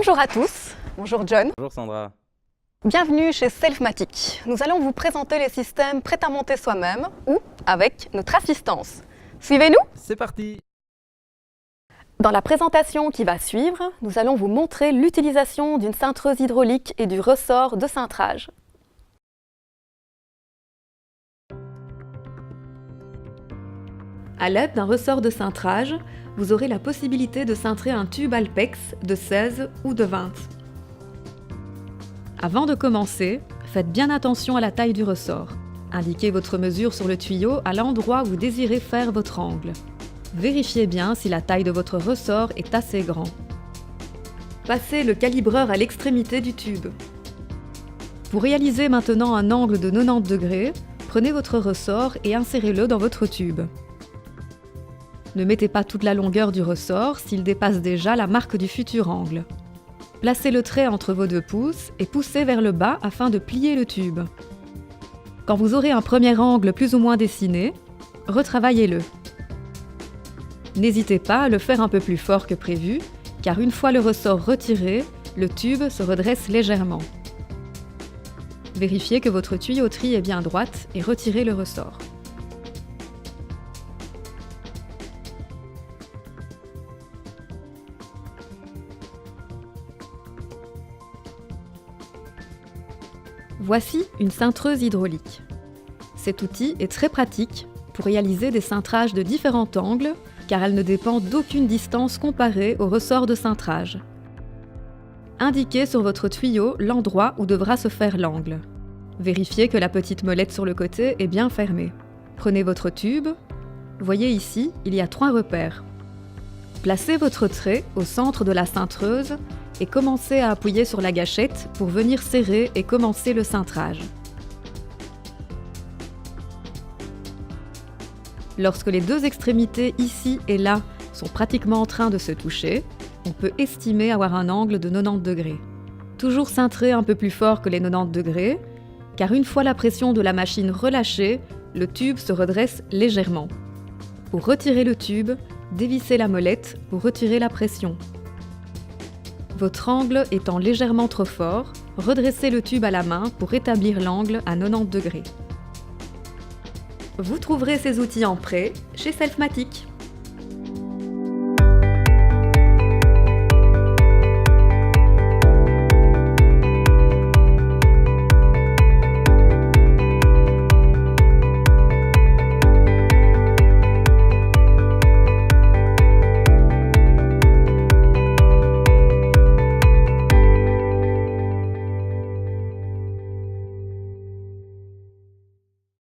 Bonjour à tous, bonjour John. Bonjour Sandra. Bienvenue chez Selfmatic. Nous allons vous présenter les systèmes prêts à monter soi-même ou avec notre assistance. Suivez-nous. C'est parti. Dans la présentation qui va suivre, nous allons vous montrer l'utilisation d'une cintreuse hydraulique et du ressort de cintrage. À l'aide d'un ressort de cintrage, vous aurez la possibilité de cintrer un tube Alpex de 16 ou de 20. Avant de commencer, faites bien attention à la taille du ressort. Indiquez votre mesure sur le tuyau à l'endroit où vous désirez faire votre angle. Vérifiez bien si la taille de votre ressort est assez grand. Passez le calibreur à l'extrémité du tube. Pour réaliser maintenant un angle de 90 degrés, prenez votre ressort et insérez-le dans votre tube. Ne mettez pas toute la longueur du ressort s'il dépasse déjà la marque du futur angle. Placez le trait entre vos deux pouces et poussez vers le bas afin de plier le tube. Quand vous aurez un premier angle plus ou moins dessiné, retravaillez-le. N'hésitez pas à le faire un peu plus fort que prévu, car une fois le ressort retiré, le tube se redresse légèrement. Vérifiez que votre tuyauterie est bien droite et retirez le ressort. Voici une cintreuse hydraulique. Cet outil est très pratique pour réaliser des cintrages de différents angles, car elle ne dépend d'aucune distance comparée au ressort de cintrage. Indiquez sur votre tuyau l'endroit où devra se faire l'angle. Vérifiez que la petite molette sur le côté est bien fermée. Prenez votre tube. Voyez ici, il y a 3 repères. Placez votre trait au centre de la cintreuse et commencez à appuyer sur la gâchette pour venir serrer et commencer le cintrage. Lorsque les deux extrémités ici et là sont pratiquement en train de se toucher, on peut estimer avoir un angle de 90 degrés. Toujours cintrer un peu plus fort que les 90 degrés, car une fois la pression de la machine relâchée, le tube se redresse légèrement. Pour retirer le tube, dévissez la molette pour retirer la pression. Votre angle étant légèrement trop fort, redressez le tube à la main pour rétablir l'angle à 90 degrés. Vous trouverez ces outils en prêt chez Selfmatic.